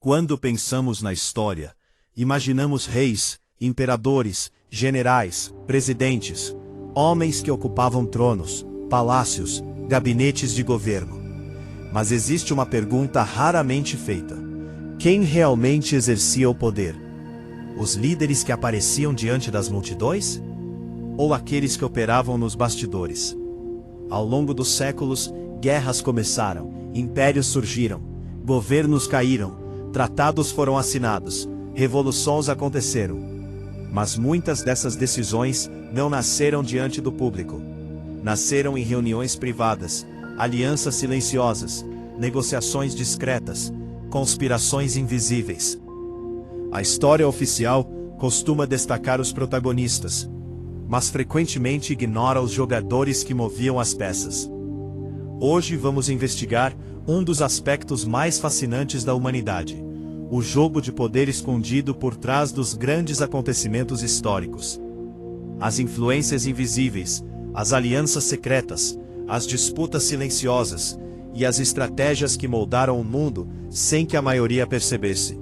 Quando pensamos na história, imaginamos reis, imperadores, generais, presidentes, homens que ocupavam tronos, palácios, gabinetes de governo. Mas existe uma pergunta raramente feita: quem realmente exercia o poder? Os líderes que apareciam diante das multidões? Ou aqueles que operavam nos bastidores? Ao longo dos séculos, guerras começaram, impérios surgiram, governos caíram, tratados foram assinados, revoluções aconteceram. Mas muitas dessas decisões não nasceram diante do público. Nasceram em reuniões privadas, alianças silenciosas, negociações discretas, conspirações invisíveis. A história oficial costuma destacar os protagonistas, mas frequentemente ignora os jogadores que moviam as peças. Hoje vamos investigar um dos aspectos mais fascinantes da humanidade: o jogo de poder escondido por trás dos grandes acontecimentos históricos. As influências invisíveis, as alianças secretas, as disputas silenciosas e as estratégias que moldaram o mundo sem que a maioria percebesse.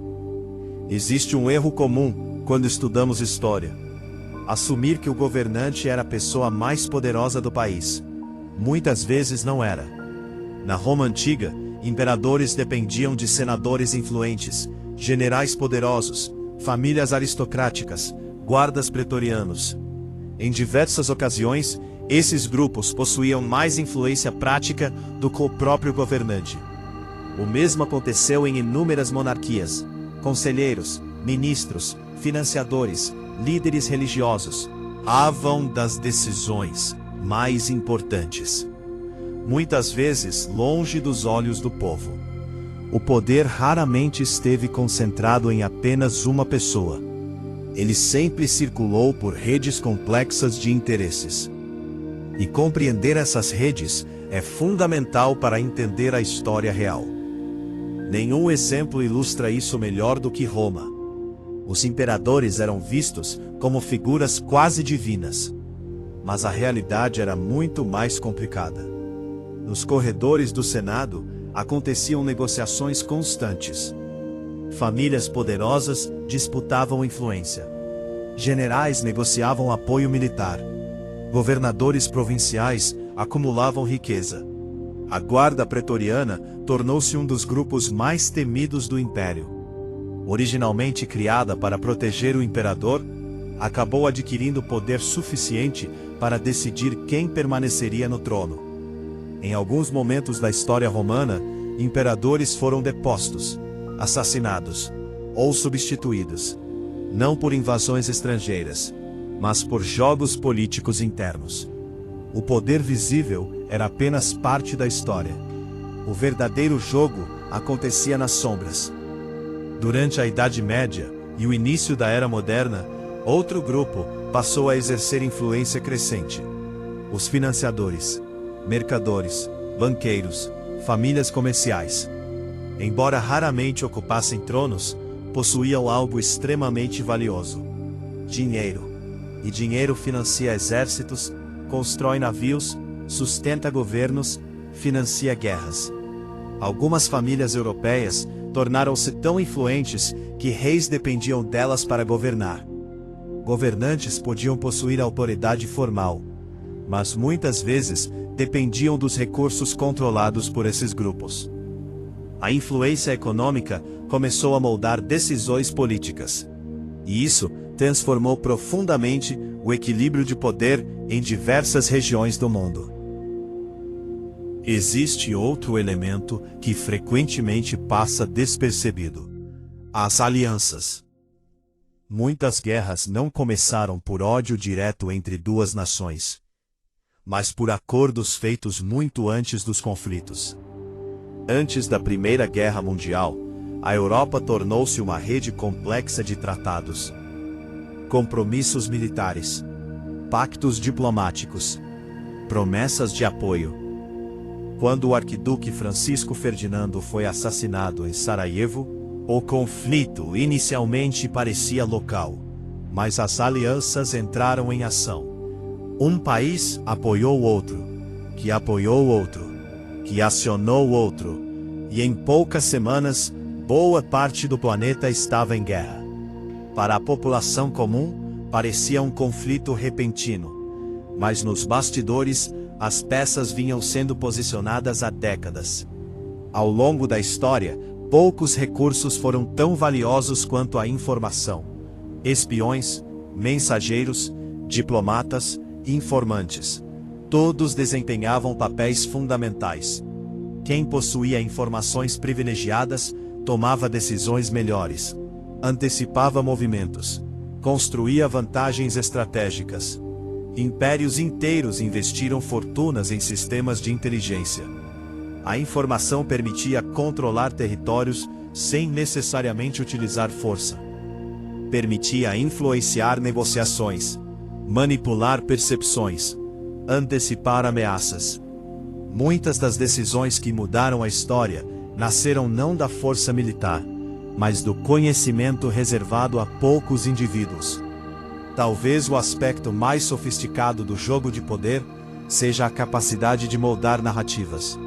Existe um erro comum quando estudamos história: assumir que o governante era a pessoa mais poderosa do país. Muitas vezes não era. Na Roma antiga, imperadores dependiam de senadores influentes, generais poderosos, famílias aristocráticas, guardas pretorianos. Em diversas ocasiões, esses grupos possuíam mais influência prática do que o próprio governante. O mesmo aconteceu em inúmeras monarquias. Conselheiros, ministros, financiadores, líderes religiosos havam das decisões mais importantes, muitas vezes longe dos olhos do povo. O poder raramente esteve concentrado em apenas uma pessoa. Ele sempre circulou por redes complexas de interesses. E compreender essas redes é fundamental para entender a história real. Nenhum exemplo ilustra isso melhor do que Roma. Os imperadores eram vistos como figuras quase divinas. Mas a realidade era muito mais complicada. Nos corredores do Senado aconteciam negociações constantes. Famílias poderosas disputavam influência. Generais negociavam apoio militar. Governadores provinciais acumulavam riqueza. A guarda pretoriana tornou-se um dos grupos mais temidos do império. Originalmente criada para proteger o imperador, acabou adquirindo poder suficiente para decidir quem permaneceria no trono. Em alguns momentos da história romana, imperadores foram depostos, assassinados ou substituídos, não por invasões estrangeiras, mas por jogos políticos internos. O poder visível era apenas parte da história. O verdadeiro jogo acontecia nas sombras. Durante a Idade Média e o início da Era Moderna, outro grupo passou a exercer influência crescente: os financiadores, mercadores, banqueiros, famílias comerciais. Embora raramente ocupassem tronos, possuíam algo extremamente valioso: dinheiro. E dinheiro financia exércitos, constrói navios, sustenta governos, financia guerras. Algumas famílias europeias tornaram-se tão influentes que reis dependiam delas para governar. Governantes podiam possuir autoridade formal, mas muitas vezes dependiam dos recursos controlados por esses grupos. A influência econômica começou a moldar decisões políticas. E isso transformou profundamente o equilíbrio de poder em diversas regiões do mundo. Existe outro elemento que frequentemente passa despercebido: as alianças. Muitas guerras não começaram por ódio direto entre duas nações, mas por acordos feitos muito antes dos conflitos. Antes da Primeira Guerra Mundial, a Europa tornou-se uma rede complexa de tratados, compromissos militares, pactos diplomáticos, promessas de apoio. Quando o arquiduque Francisco Ferdinando foi assassinado em Sarajevo, o conflito inicialmente parecia local, mas as alianças entraram em ação. Um país apoiou o outro, que apoiou o outro, que acionou o outro, e em poucas semanas, Boa parte do planeta estava em guerra. Para a população comum, parecia um conflito repentino. Mas nos bastidores, as peças vinham sendo posicionadas há décadas. Ao longo da história, poucos recursos foram tão valiosos quanto a informação. Espiões, mensageiros, diplomatas e informantes. Todos desempenhavam papéis fundamentais. Quem possuía informações privilegiadas tomava decisões melhores, antecipava movimentos, construía vantagens estratégicas. Impérios inteiros investiram fortunas em sistemas de inteligência. A informação permitia controlar territórios sem necessariamente utilizar força. Permitia influenciar negociações, manipular percepções, antecipar ameaças. Muitas das decisões que mudaram a história nasceram não da força militar, mas do conhecimento reservado a poucos indivíduos. Talvez o aspecto mais sofisticado do jogo de poder seja a capacidade de moldar narrativas.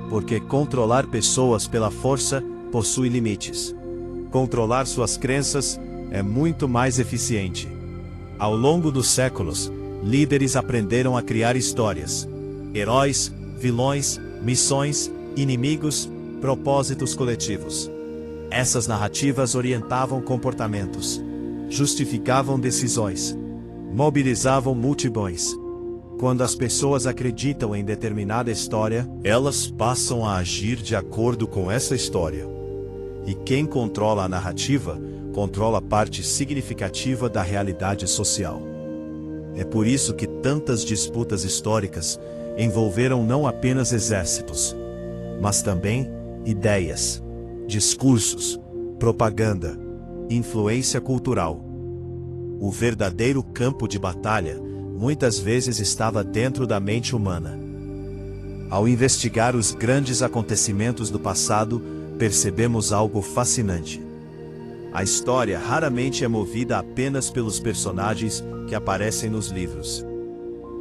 Porque controlar pessoas pela força possui limites. Controlar suas crenças é muito mais eficiente. Ao longo dos séculos, líderes aprenderam a criar histórias. Heróis, vilões, missões, inimigos, propósitos coletivos. Essas narrativas orientavam comportamentos, justificavam decisões, mobilizavam multidões. Quando as pessoas acreditam em determinada história, elas passam a agir de acordo com essa história. E quem controla a narrativa, controla parte significativa da realidade social. É por isso que tantas disputas históricas envolveram não apenas exércitos, mas também ideias, discursos, propaganda, influência cultural. O verdadeiro campo de batalha muitas vezes estava dentro da mente humana. Ao investigar os grandes acontecimentos do passado, percebemos algo fascinante. A história raramente é movida apenas pelos personagens que aparecem nos livros.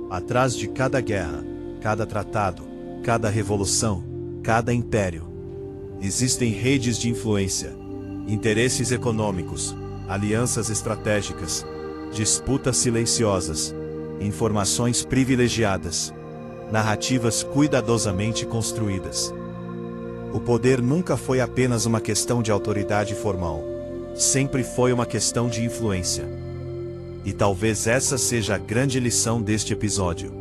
Atrás de cada guerra, cada tratado, cada revolução, cada império, existem redes de influência, interesses econômicos, alianças estratégicas, disputas silenciosas, informações privilegiadas, narrativas cuidadosamente construídas. O poder nunca foi apenas uma questão de autoridade formal, sempre foi uma questão de influência. E talvez essa seja a grande lição deste episódio.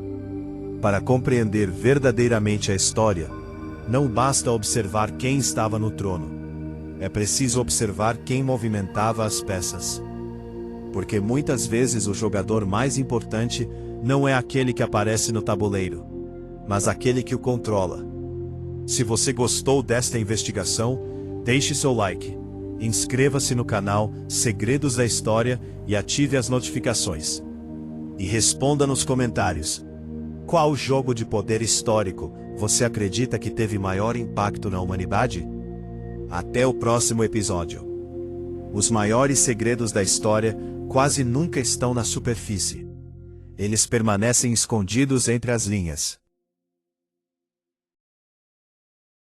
Para compreender verdadeiramente a história, não basta observar quem estava no trono. É preciso observar quem movimentava as peças. Porque muitas vezes o jogador mais importante não é aquele que aparece no tabuleiro, mas aquele que o controla. Se você gostou desta investigação, deixe seu like, inscreva-se no canal Segredos da História e ative as notificações. E responda nos comentários: qual jogo de poder histórico você acredita que teve maior impacto na humanidade? Até o próximo episódio. Os maiores segredos da história quase nunca estão na superfície. Eles permanecem escondidos entre as linhas.